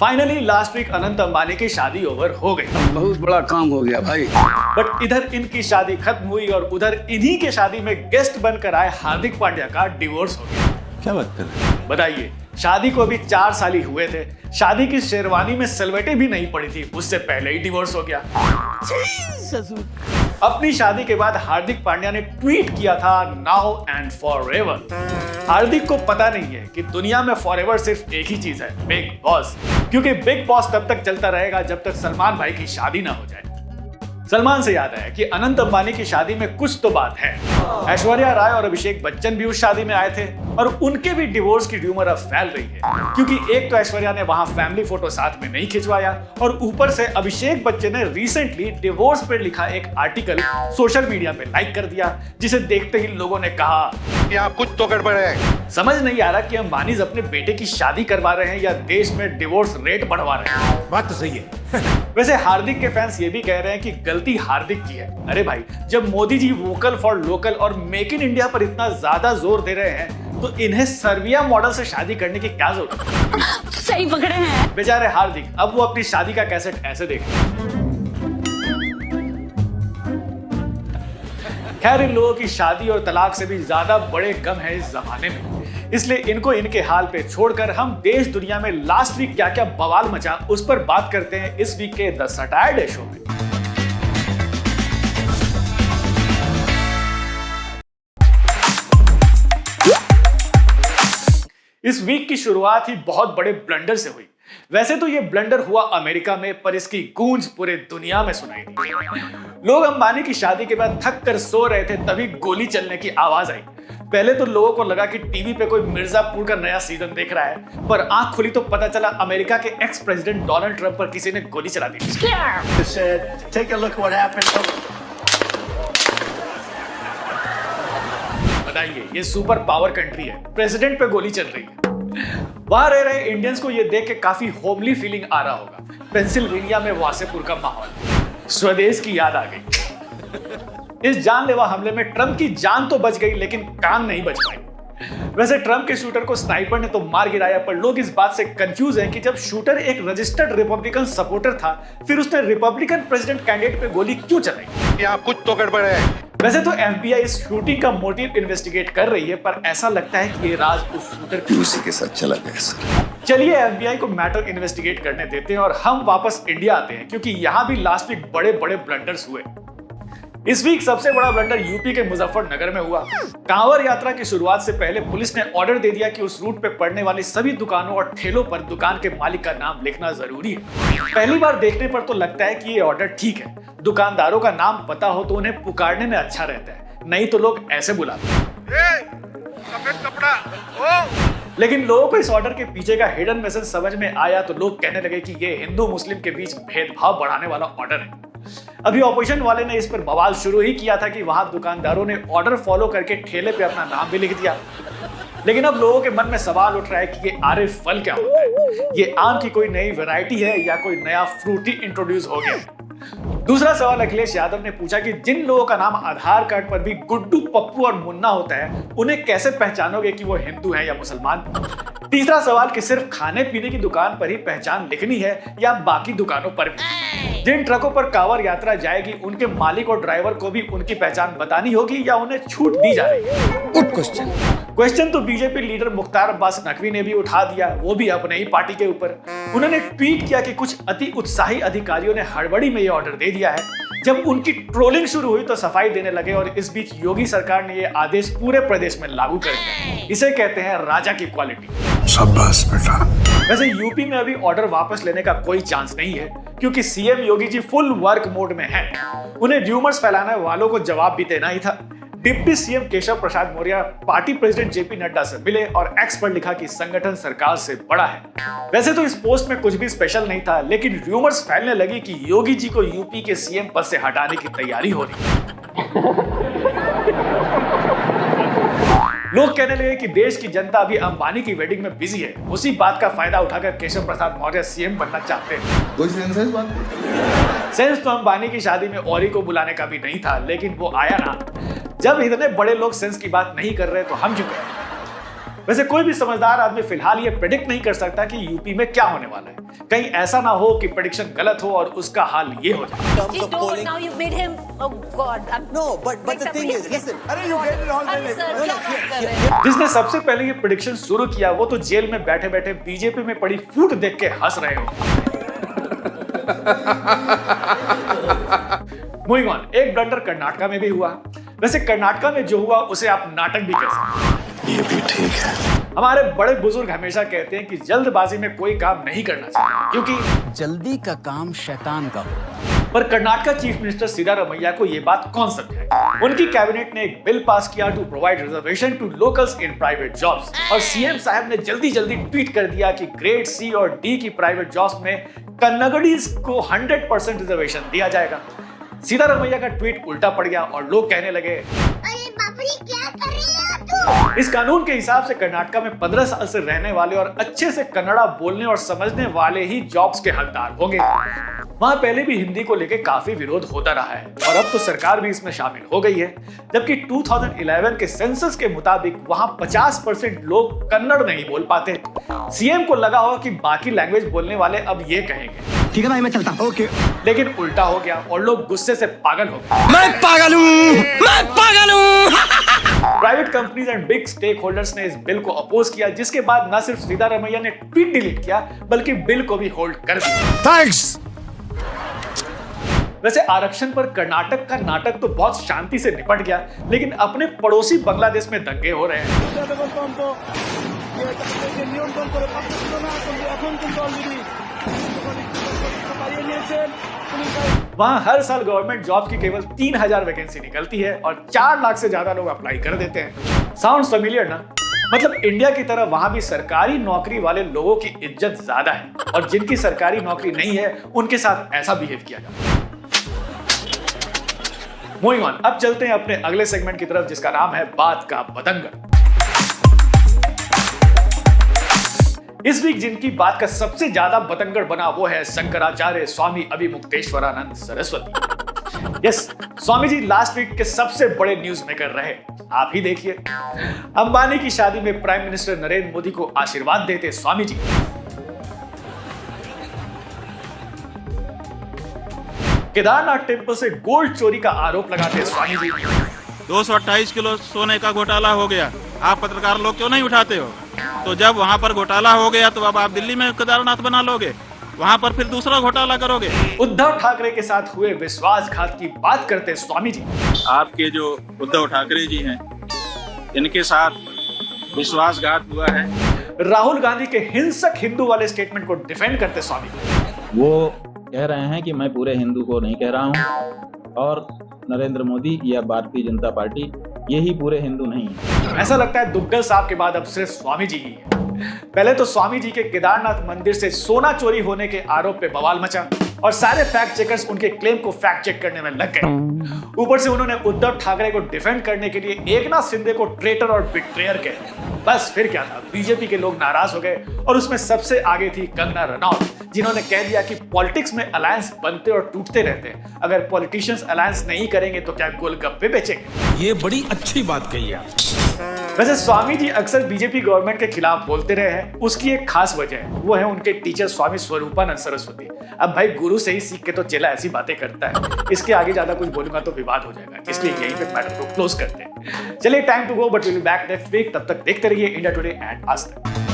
Finally last week Anant Ambani की शादी over हो गई। बहुत बड़ा काम हो गया भाई। बट इधर इनकी शादी खत्म हुई और उधर इन्हीं के शादी में गेस्ट बनकर आए हार्दिक पांड्या का डिवोर्स हो गया। क्या बात कर रहे हैं? बताइए, शादी को अभी 4 साल ही हुए थे, शादी की शेरवानी में सलवटें भी नहीं पड़ी थी, उससे पहले ही डिवोर्स हो गया। अपनी शादी के बाद हार्दिक पांड्या ने ट्वीट किया था नाउ एंड फॉरएवर। हार्दिक को पता नहीं है कि दुनिया में फॉरएवर सिर्फ एक ही चीज है, बिग बॉस। क्योंकि बिग बॉस तब तक चलता रहेगा जब तक सलमान भाई की शादी ना हो जाए। सलमान से याद आया कि अनंत अंबानी की शादी में कुछ तो बात है। ऐश्वर्या राय और अभिषेक बच्चन भी उस शादी में आए थे और उनके भी डिवोर्स की र्यूमर अब फैल रही है। क्योंकि एक तो ऐश्वर्या ने वहां फैमिली फोटो साथ में नहीं खिंचवाया और ऊपर से अभिषेक बच्चन ने रिसेंटली डिवोर्स पर लिखा एक आर्टिकल सोशल मीडिया पे लाइक कर दिया, जिसे देखते ही लोगों ने कहा कि आप कुछ तो गड़बड़ है। समझ नहीं आ रहा कि अंबानीज अपने बेटे की शादी करवा रहे हैं या देश में डिवोर्स रेट बढ़वा रहे हैं। बात तो सही है। वैसे हार्दिक के फैंस ये भी कह रहे हैं कि गलती हार्दिक की है। अरे भाई, जब Modi ji vocal for local और मेक इन इंडिया पर इतना ज्यादा जोर दे रहे हैं तो इन्हें सर्बिया मॉडल से शादी करने की क्या जरूरत है? सही पकड़े हैं बेचारे हार्दिक, अब वो अपनी शादी का कैसेट ऐसे देखें। खैर, इन लोगों की शादी और तलाक से भी ज्यादा बड़े गम है इस जमाने में, इसलिए इनको इनके हाल पे छोड़कर हम देश दुनिया में लास्ट वीक क्या क्या बवाल मचा उस पर बात करते हैं इस वीक के द सैटरडे शो में। इस वीक की शुरुआत ही बहुत बड़े ब्लंडर से हुई। वैसे तो ये ब्लंडर हुआ अमेरिका में, पर इसकी गूंज पूरे दुनिया में सुनाई दी। लोग अंबानी की शादी के बाद थक कर सो रहे थे, तभी गोली चलने की आवाज आई। पहले तो लोगों को लगा कि टीवी पे कोई मिर्जापुर का नया सीजन देख रहा है, पर आंख खुली तो पता चला अमेरिका के एक्स प्रेसिडेंट डोनाल्ड ट्रंप पर किसी ने गोली चला दी। बताइए, ये सुपर पावर कंट्री है, प्रेसिडेंट पे गोली चल रही है। वहां रह रहे इंडियंस को ये देख के काफी होमली फीलिंग आ रहा होगा। पेंसिल्वेनिया में वासेपुर का माहौल, स्वदेश की याद आ गई। इस जानलेवा हमले में ट्रंप की जान तो बच गई, लेकिन कान नहीं बच पाई। वैसे ट्रंप के शूटर को स्नाइपर ने तो मार गिराया, पर लोग इस बात से कंफ्यूज हैं कि जब शूटर एक रजिस्टर्ड रिपब्लिकन सपोर्टर था, फिर उसने रिपब्लिकन प्रेसिडेंट कैंडिडेट पे गोली क्यों चलाई? कि आप कुछ तो गड़बड़ है। वैसे तो एफबीआई इस शूटिंग का मोटिव इन्वेस्टिगेट कर रही है, पर ऐसा लगता है कि ये राज उस शूटर की उसी के साथ चला गया सर। चलिए एफबीआई को मैटर इन्वेस्टिगेट करने देते हैं और हम वापस इंडिया आते हैं, क्योंकि यहाँ भी लास्ट वीक बड़े बड़े ब्लंडर्स हुए। इस वीक सबसे बड़ा ब्लंडर यूपी के मुजफ्फरनगर में हुआ। कांवड़ यात्रा की शुरुआत से पहले पुलिस ने ऑर्डर दे दिया कि उस रूट पे पड़ने वाली सभी दुकानों और ठेलों पर दुकान के मालिक का नाम लिखना जरूरी है। पहली बार देखने पर तो लगता है कि ये ऑर्डर ठीक है, दुकानदारों का नाम पता हो तो उन्हें पुकारने में अच्छा रहता है, नहीं तो लोग ऐसे बुलाते हैं। सफेद कपड़ा। लेकिन लोगों को इस ऑर्डर के पीछे का हिडन मैसेज समझ में आया तो लोग कहने लगे कि ये हिंदू मुस्लिम के बीच भेदभाव बढ़ाने वाला ऑर्डर है। अभी ऑपोजिशन वाले ने इस पर बवाल शुरू ही किया था कि वहां दुकानदारों ने ऑर्डर फॉलो करके ठेले पे अपना नाम भी लिख दिया। लेकिन अब लोगों के मन में सवाल उठ रहा है कि ये आरे फल क्या होता है? ये आम की कोई नई वैरायटी है या कोई नया फ्रूटी इंट्रोड्यूस हो गया? दूसरा सवाल अखिलेश यादव ने पूछा कि जिन लोगों का नाम आधार कार्ड पर भी गुड्डू, पप्पू और मुन्ना होता है, उन्हें कैसे पहचानोगे कि वो हिंदू हैं या मुसलमान? तीसरा सवाल कि सिर्फ खाने पीने की दुकान पर ही पहचान लिखनी है या बाकी दुकानों पर भी? जिन ट्रकों पर कांवड़ यात्रा जाएगी, उनके मालिक और ड्राइवर को भी उनकी पहचान बतानी होगी या उन्हें छूट दी जा रही है? गुड क्वेश्चन तो बीजेपी लीडर मुख्तार अब्बास नकवी ने भी उठा दिया, वो भी अपने ही पार्टी के ऊपर। उन्होंने ट्वीट किया कि कुछ अति उत्साही अधिकारियों ने हड़बड़ी में ये ऑर्डर दे दिया है। जब उनकी ट्रोलिंग शुरू हुई तो सफाई देने लगे और इस बीच योगी सरकार ने ये आदेश पूरे प्रदेश में लागू कर दिया। इसे कहते हैं राजा की क्वालिटी। शाबाश बेटा। वैसे यूपी में अभी ऑर्डर वापस लेने का कोई चांस नहीं है, क्योंकि CM Yogi ji full work mode में हैं। उन्हें र्यूमर्स फैलाने वालों को जवाब भी देना ही था। Deputy CM Keshav Prasad Maurya party president JP Nadda से मिले और एक्स पर लिखा कि संगठन सरकार से बड़ा है। वैसे तो इस पोस्ट में कुछ भी स्पेशल नहीं था, लेकिन र्यूमर्स फैलने लगी कि योगी जी को यूपी के सीएम पद से हटाने की तैयारी हो रही है। लोग कहने लगे कि देश की जनता अभी अंबानी की वेडिंग में बिजी है। उसी बात का फायदा उठाकर केशव प्रसाद मौर्य सीएम बनना चाहते हैं। कोई सेंस है इस बात में? सेंस तो अंबानी की शादी में औरी को बुलाने का भी नहीं था, लेकिन वो आया ना। जब इतने बड़े लोग सेंस की बात नहीं कर रहे तो हम क्यों करें? वैसे कोई भी समझदार आदमी फिलहाल ये प्रेडिक्ट नहीं कर सकता कि यूपी में क्या होने वाला है। कहीं ऐसा ना हो कि प्रेडिक्शन गलत हो और उसका हाल ये हो जाए। You don't, now you've made him, oh God. No, but the thing is, listen. अरे you get it all अरे the sir, क्या बात कर रहे हैं? जिसने सबसे पहले ये प्रेडिक्शन शुरू किया वो तो जेल में बैठे बैठे बीजेपी में पड़ी फूट देख के हंस रहे हो। मूविंग ऑन, एक ब्लंडर कर्नाटका में भी हुआ। वैसे कर्नाटका में जो हुआ उसे आप नाटक भी कह सकते हैं। ये भी ठीक है। हमारे बड़े बुजुर्ग हमेशा कहते हैं कि जल्दबाजी में कोई काम नहीं करना चाहिए, क्योंकि जल्दी का काम शैतान का होता है। पर कर्नाटका चीफ मिनिस्टर सिद्धारमैया को यह बात कौन समझाए। उनकी कैबिनेट ने एक बिल पास किया to provide reservation to locals in private jobs, और सीएम साहब ने जल्दी जल्दी ट्वीट कर दिया कि ग्रेड सी और डी की प्राइवेट जॉब्स में कन्नगड़ीज को 100% रिजर्वेशन दिया जाएगा। सिद्धारमैया का ट्वीट उल्टा पड़ गया और लोग कहने लगे, अरे बाप रे, क्या कर रही है तू? इस कानून के हिसाब से कर्नाटका में 15 साल से रहने वाले और अच्छे से कन्नड़ा बोलने और समझने वाले ही जॉब्स के हकदार होंगे। वहां पहले भी हिंदी को लेकर काफी विरोध होता रहा है और अब तो सरकार भी इसमें शामिल हो गई है, जबकि 2011 के सेंसस के मुताबिक वहां 50% लोग कन्नड़ नहीं बोल पाते। सीएम को लगा हो कि बाकी लैंग्वेज बोलने वाले अब ये कहेंगे, ठीक है भाई, मैं चलता हूँ। ओके। लेकिन उल्टा हो गया और लोग गुस्से से पागल हो गए। मैं पागल हूँ। Private companies and big stakeholders ने इस बिल को अपोज किया, जिसके बाद न सिर्फ सिद्धारमैया ने ट्वीट डिलीट किया बल्कि बिल को भी होल्ड कर दिया। थैंक्स। वैसे आरक्षण पर कर्नाटक का नाटक तो बहुत शांति से निपट गया, लेकिन अपने पड़ोसी बांग्लादेश में दंगे हो रहे हैं। वहां हर साल गवर्नमेंट जॉब की केवल 3000 वैकेंसी निकलती है और 4 लाख से ज्यादा लोग अप्लाई कर देते हैं। साउंड फेमिलियर ना? मतलब इंडिया की तरह वहां भी सरकारी नौकरी वाले लोगों की इज्जत ज्यादा है और जिनकी सरकारी नौकरी नहीं है उनके साथ ऐसा बिहेव किया जाता है। मूविंग ऑन, अब चलते हैं अपने अगले सेगमेंट की तरफ, जिसका नाम है बात का बतंगड़। इस वीक जिनकी बात का सबसे ज्यादा बतंगड़ बना वो है Shankaracharya Swami Avimukteshwaranand Saraswati. Yes, Swami ji last week के सबसे बड़े न्यूज मेकर रहे। आप ही देखिए, अंबानी की शादी में प्राइम मिनिस्टर नरेंद्र मोदी को आशीर्वाद देते स्वामी जी। केदारनाथ टेम्पल से गोल्ड चोरी का आरोप लगाते स्वामी जी। 228 किलो सोने का घोटाला हो गया, आप पत्रकार लोग क्यों नहीं उठाते हो? तो जब वहाँ पर घोटाला हो गया तो अब आप दिल्ली में केदारनाथ बना लोगे, वहाँ पर फिर दूसरा घोटाला करोगे। उद्धव ठाकरे के साथ हुए विश्वासघात की बात करते स्वामी जी। आपके जो उद्धव ठाकरे जी हैं, इनके साथ विश्वासघात हुआ है। राहुल गांधी के हिंसक हिंदू वाले स्टेटमेंट को डिफेंड करते स्वामी जी। वो कह रहे हैं कि मैं पूरे हिंदू को नहीं कह रहा हूं और नरेंद्र मोदी या भारतीय जनता पार्टी ये ही पूरे हिंदू नहीं है। ऐसा लगता है दुग्गल साहब के बाद अब सिर्फ स्वामी जी ही है। पहले तो स्वामी जी के केदारनाथ मंदिर से सोना चोरी होने के आरोप पे बवाल मचा और सारे फैक्ट चेकर्स उनके क्लेम को फैक्ट चेक करने में लग गए। ऊपर से उन्होंने उद्धव ठाकरे को डिफेंड करने के लिए एकनाथ शिंदे को ट्रेटर और बिट्रेयर कह दिया। बस फिर क्या था, बीजेपी के लोग नाराज हो गए और उसमें सबसे आगे थी कंगना रनौत, जिन्होंने कह दिया कि पॉलिटिक्स में अलायंस बनते और टूटते रहते हैं। अगर पॉलिटिशियंस अलायंस नहीं करेंगे तो क्या गोलगप्पे बेचेंगे? ये बड़ी अच्छी बात कही है। वैसे स्वामी जी अक्सर बीजेपी गवर्नमेंट के खिलाफ बोलते रहे हैं, उसकी एक खास वजह है, वो है उनके टीचर स्वामी स्वरूपानंद सरस्वती। अब भाई गुरु से ही सीख के तो चेला ऐसी बातें करता है, इसके आगे ज्यादा कुछ बोलूंगा तो विवाद हो जाएगा, इसलिए यहीं पे मैटर को क्लोज करते हैं। चलिए, time to go, but will be back next week. तब तक देखते रहिए इंडिया टुडे एंड आज तक।